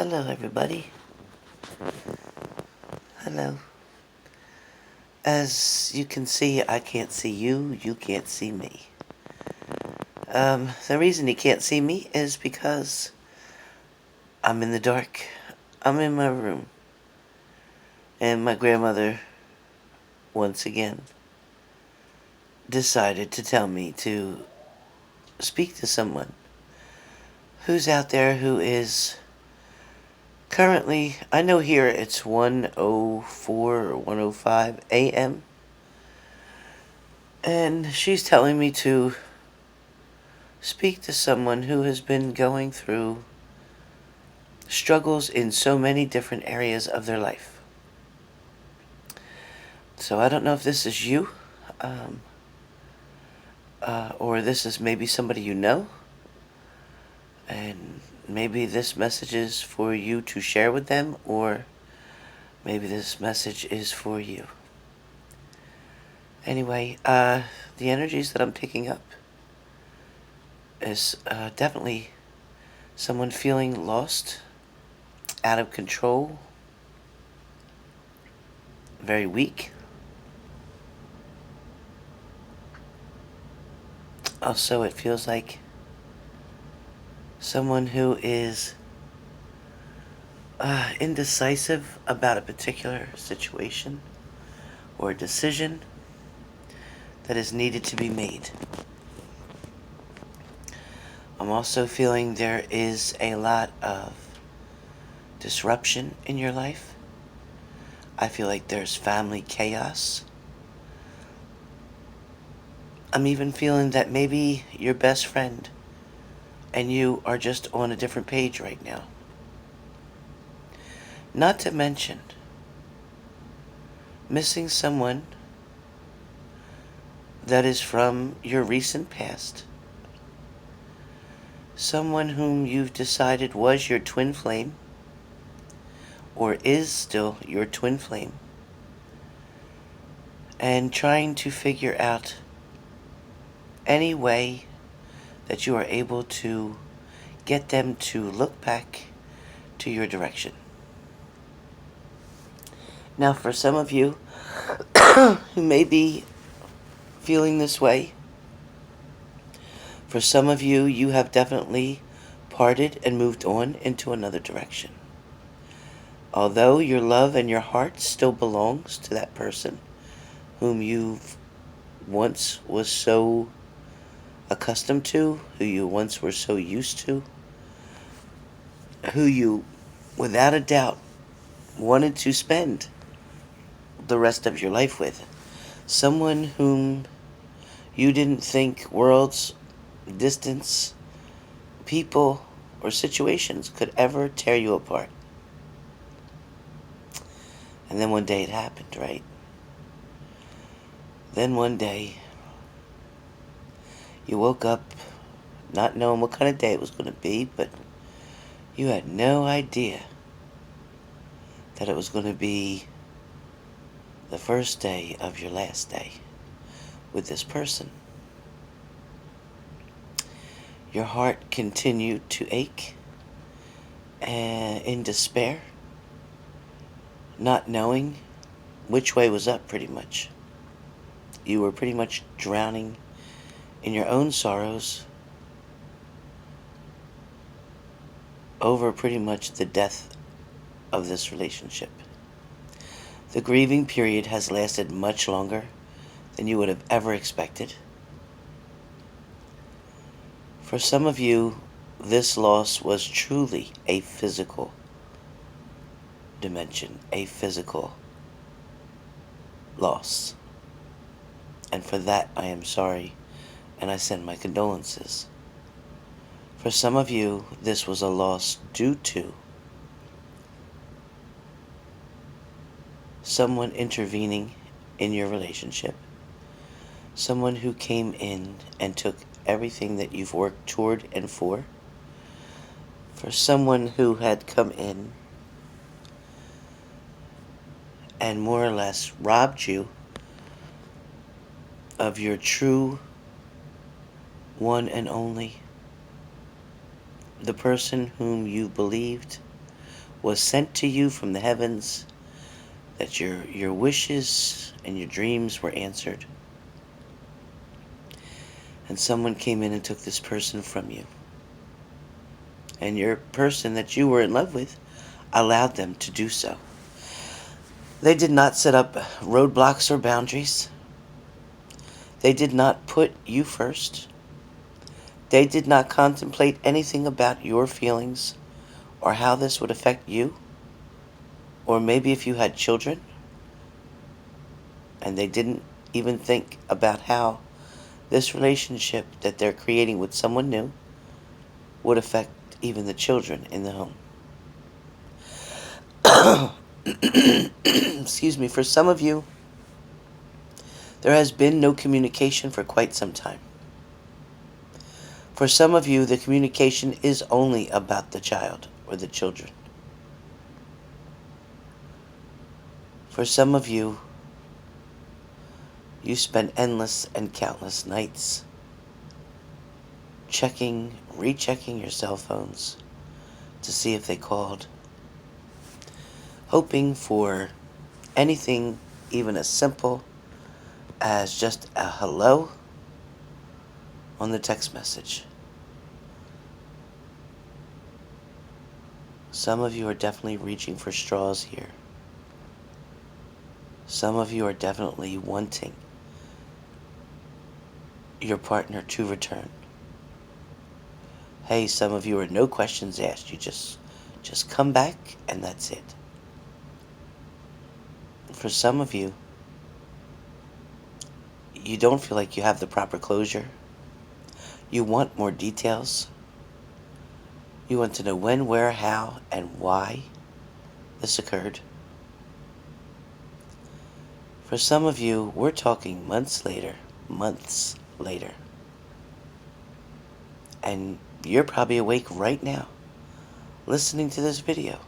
Hello, everybody. Hello. As you can see, I can't see you, you can't see me. The reason you can't see me is because I'm in the dark. I'm in my room. And my grandmother, once again, decided to tell me to speak to someone who's out there who is currently, I know here it's 1:04 or 1:05 a.m. And she's telling me to speak to someone who has been going through struggles in so many different areas of their life. So I don't know if this is you, or this is maybe somebody you know, and maybe this message is for you to share with them, or maybe this message is for you. Anyway, the energies that I'm picking up is definitely someone feeling lost, out of control, very weak. Also, it feels like someone who is indecisive about a particular situation or decision that is needed to be made. I'm also feeling there is a lot of disruption in your life. I feel like there's family chaos. I'm even feeling that maybe your best friend and you are just on a different page right now. Not to mention missing someone that is from your recent past. Someone whom you've decided was your twin flame, or is still your twin flame, and trying to figure out any way that you are able to get them to look back to your direction. Now, for some of you who may be feeling this way, for some of you, you have definitely parted and moved on into another direction. Although your love and your heart still belongs to that person whom you once was so accustomed to, who you once were so used to, who you, without a doubt, wanted to spend the rest of your life with. Someone whom you didn't think worlds, distance, people, or situations could ever tear you apart. And then one day it happened, right? Then one day, you woke up not knowing what kind of day it was going to be, but you had no idea that it was going to be the first day of your last day with this person. Your heart continued to ache in despair, not knowing which way was up, pretty much. You were pretty much drowning in your own sorrows over pretty much the death of this relationship. The grieving period has lasted much longer than you would have ever expected. For some of you, this loss was truly a physical dimension, a physical loss. And for that, I am sorry, and I send my condolences. For some of you, this was a loss due to someone intervening in your relationship, someone who came in and took everything that you've worked toward and for someone who had come in and more or less robbed you of your true one and only, the person whom you believed was sent to you from the heavens, that your wishes and your dreams were answered. And someone came in and took this person from you. And your person that you were in love with allowed them to do so. They did not set up roadblocks or boundaries. They did not put you first. They did not contemplate anything about your feelings or how this would affect you. Or maybe if you had children, and they didn't even think about how this relationship that they're creating with someone new would affect even the children in the home. Excuse me, for some of you, there has been no communication for quite some time. For some of you, the communication is only about the child or the children. For some of you, you spend endless and countless nights checking, rechecking your cell phones to see if they called, hoping for anything even as simple as just a hello on the text message. Some of you are definitely reaching for straws here. Some of you are definitely wanting your partner to return. Hey, some of you are no questions asked. You just come back and that's it. For some of you, you don't feel like you have the proper closure. You want more details. You want to know when, where, how, and why this occurred. For some of you, we're talking months later. And you're probably awake right now, listening to this video.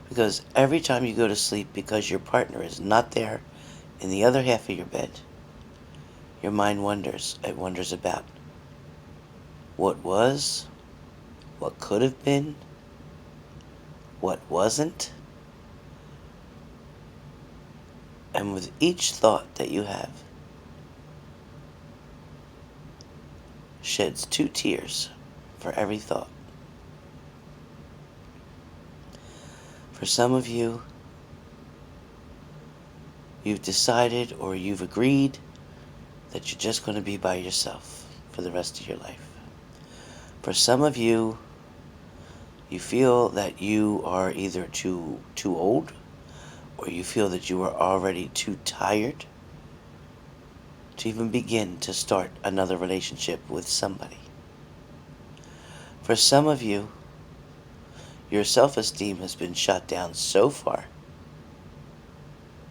Because every time you go to sleep, because your partner is not there in the other half of your bed, your mind wonders. It wonders about what was, what could have been, what wasn't. And with each thought that you have, sheds 2 tears for every thought. For some of you, you've decided or you've agreed that you're just going to be by yourself for the rest of your life. For some of you, you feel that you are either too old, or you feel that you are already too tired to even begin to start another relationship with somebody. For some of you, your self-esteem has been shot down so far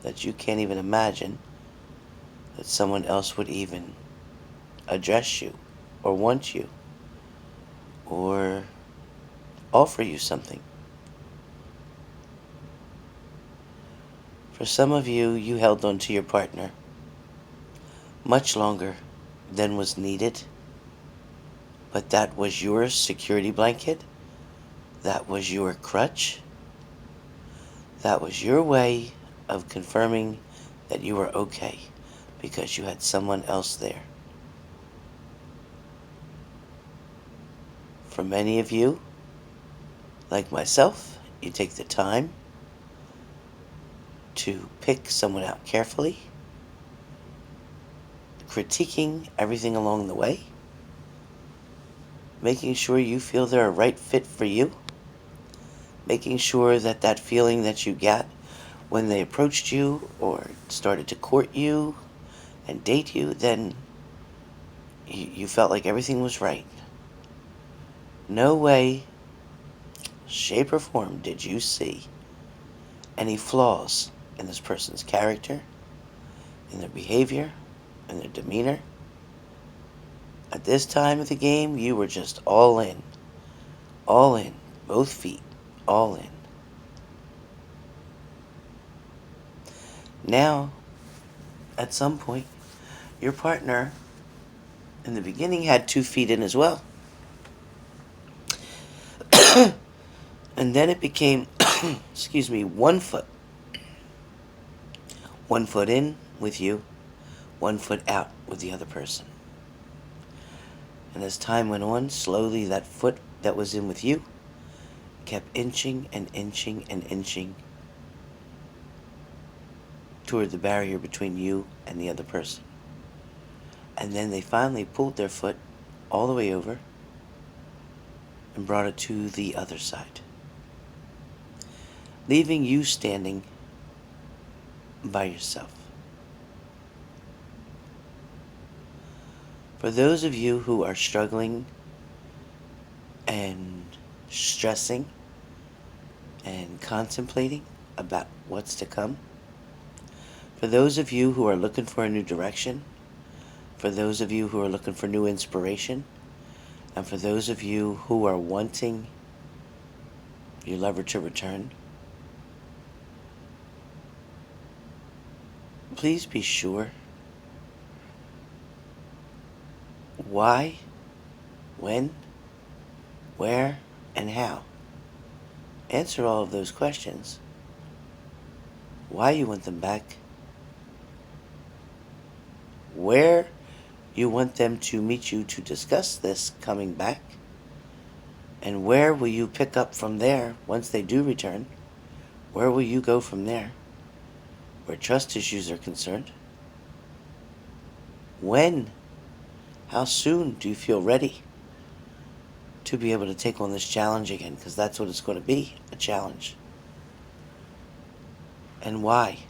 that you can't even imagine that someone else would even address you or want you or offer you something. For some of you, you held on to your partner much longer than was needed, but that was your security blanket. That was your crutch. That was your way of confirming that you were okay because you had someone else there. For many of you, like myself, you take the time to pick someone out carefully, critiquing everything along the way, making sure you feel they're a right fit for you, making sure that that feeling that you got when they approached you or started to court you and date you, then you felt like everything was right. No way, shape, or form did you see any flaws in this person's character, in their behavior, in their demeanor. At this time of the game, you were just all in, both feet, all in. Now, at some point, your partner in the beginning had 2 feet in as well. And then it became, excuse me, 1 foot. 1 foot in with you, 1 foot out with the other person. And as time went on, slowly that foot that was in with you kept inching and inching and inching toward the barrier between you and the other person. And then they finally pulled their foot all the way over and brought it to the other side, leaving you standing by yourself. For those of you who are struggling and stressing and contemplating about what's to come, for those of you who are looking for a new direction, for those of you who are looking for new inspiration, and for those of you who are wanting your lover to return, please be sure why, when, where, and how. Answer all of those questions. Why you want them back, where you want them to meet you to discuss this coming back, and where will you pick up from there once they do return? Where will you go from there, where trust issues are concerned? When, how soon do you feel ready to be able to take on this challenge again? Because that's what it's going to be, a challenge. And why?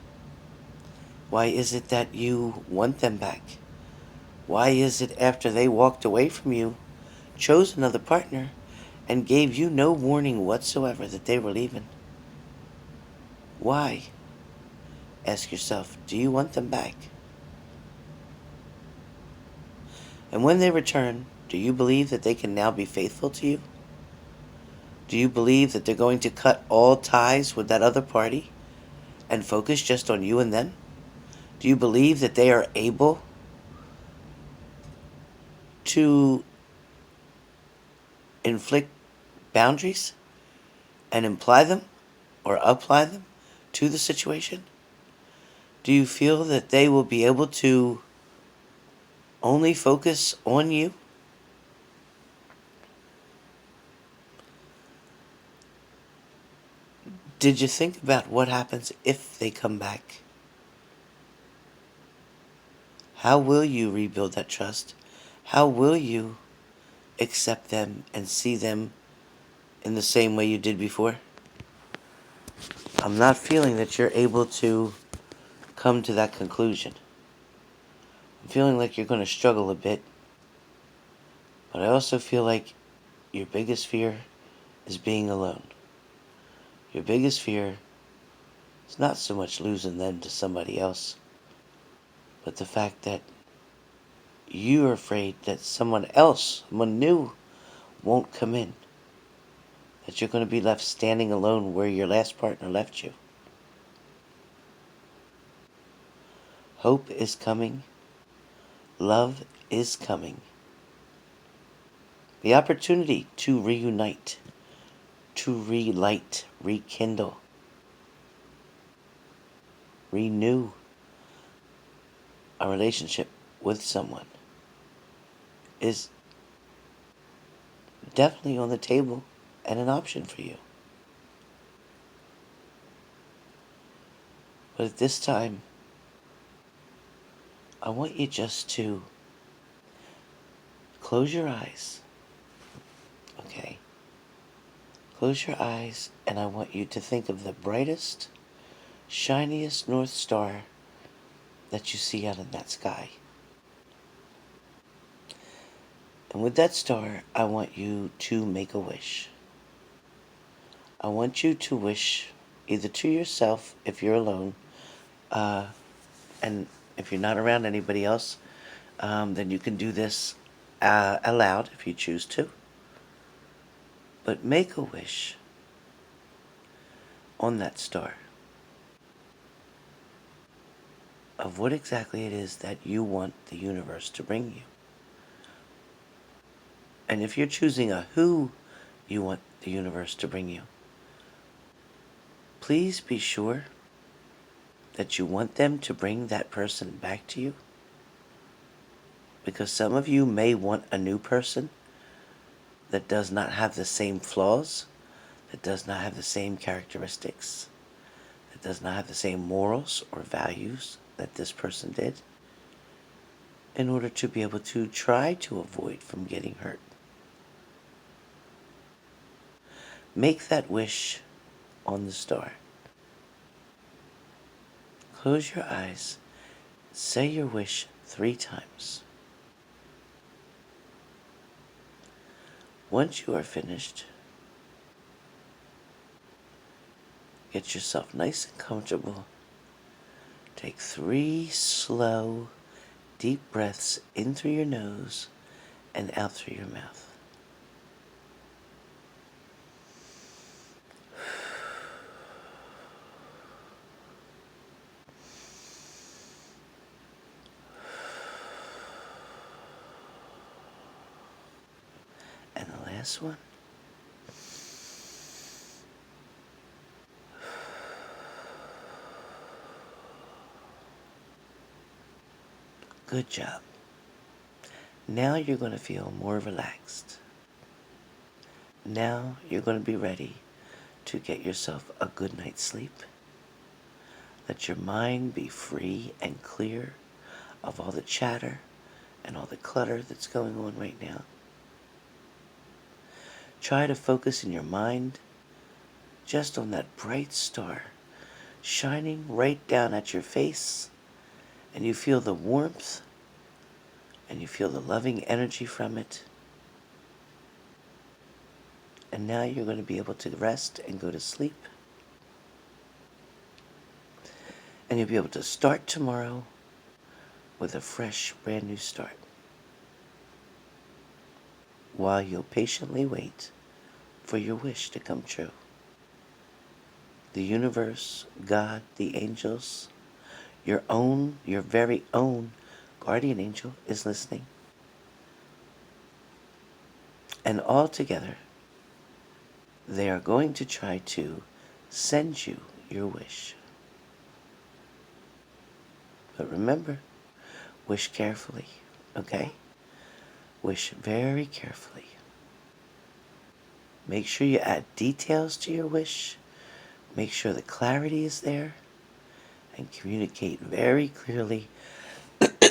Why is it that you want them back? Why is it after they walked away from you, chose another partner, and gave you no warning whatsoever that they were leaving? Why? Ask yourself, do you want them back? And when they return, do you believe that they can now be faithful to you? Do you believe that they're going to cut all ties with that other party and focus just on you and them? Do you believe that they are able to inflict boundaries and imply them or apply them to the situation? Do you feel that they will be able to only focus on you? Did you think about what happens if they come back? How will you rebuild that trust? How will you accept them and see them in the same way you did before? I'm not feeling that you're able to come to that conclusion. I'm feeling like you're going to struggle a bit, but I also feel like your biggest fear is being alone. Your biggest fear is not so much losing them to somebody else, but the fact that you are afraid that someone else, someone new, won't come in. That you're going to be left standing alone where your last partner left you. Hope is coming. Love is coming. The opportunity to reunite, to relight, rekindle, renew a relationship with someone is definitely on the table and an option for you. But at this time, I want you just to close your eyes. Okay? Close your eyes, and I want you to think of the brightest, shiniest North Star that you see out in that sky. And with that star, I want you to make a wish. I want you to wish either to yourself if you're alone, and if you're not around anybody else, then you can do this aloud if you choose to. But make a wish on that star of what exactly it is that you want the universe to bring you. And if you're choosing a who you want the universe to bring you, please be sure that you want them to bring that person back to you. Because some of you may want a new person that does not have the same flaws, that does not have the same characteristics, that does not have the same morals or values that this person did, in order to be able to try to avoid from getting hurt. Make that wish on the star. Close your eyes. Say your wish 3 times. Once you are finished, get yourself nice and comfortable. Take 3 slow, deep breaths in through your nose and out through your mouth. And the last one. Good job. Now you're going to feel more relaxed. Now you're going to be ready to get yourself a good night's sleep. Let your mind be free and clear of all the chatter and all the clutter that's going on right now. Try to focus in your mind just on that bright star shining right down at your face, and you feel the warmth and you feel the loving energy from it. And now you're going to be able to rest and go to sleep. And you'll be able to start tomorrow with a fresh, brand new start. While you'll patiently wait for your wish to come true. The universe, God, the angels, your very own guardian angel is listening. And all together, they are going to try to send you your wish. But remember, wish carefully, okay? Wish very carefully. Make sure you add details to your wish. Make sure the clarity is there. And communicate very clearly,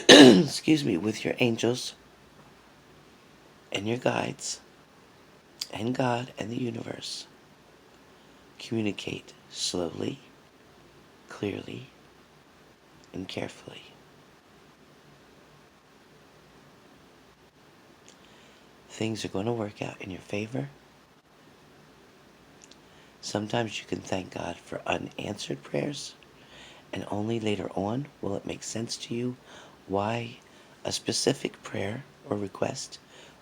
excuse me, with your angels and your guides and God and the universe. Communicate slowly, clearly, and carefully. Things are going to work out in your favor. Sometimes you can thank God for unanswered prayers, and only later on will it make sense to you why a specific prayer or request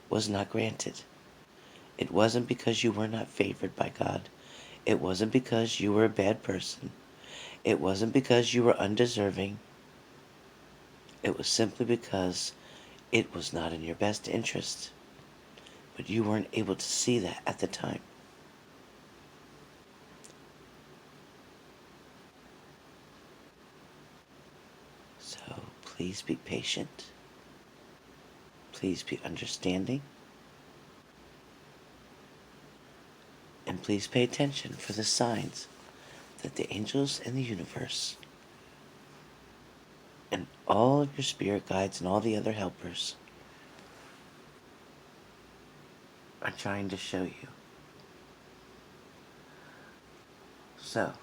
was not granted. It wasn't because you were not favored by God. It wasn't because you were a bad person. It wasn't because you were undeserving. It was simply because it was not in your best interest. But you weren't able to see that at the time. So please be patient. Please be understanding. And please pay attention for the signs that the angels and the universe and all of your spirit guides and all the other helpers are trying to show you. So,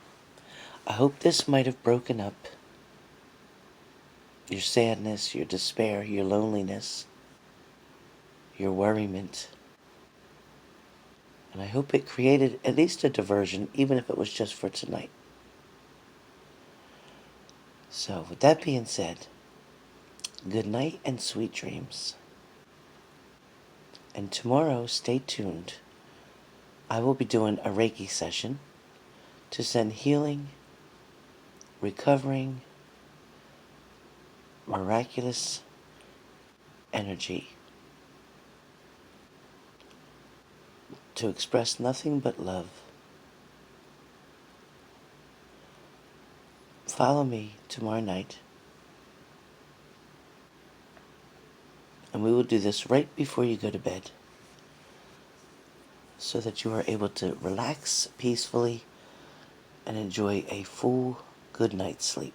I hope this might have broken up your sadness, your despair, your loneliness, your worriment. And I hope it created at least a diversion, even if it was just for tonight. So, with that being said, good night and sweet dreams. And tomorrow, stay tuned. I will be doing a Reiki session to send healing, recovering, miraculous energy to express nothing but love follow me tomorrow night. And we will do this right before you go to bed, so that you are able to relax peacefully and enjoy a full good night's sleep.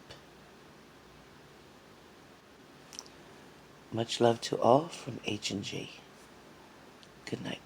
Much love to all from H&G. Good night.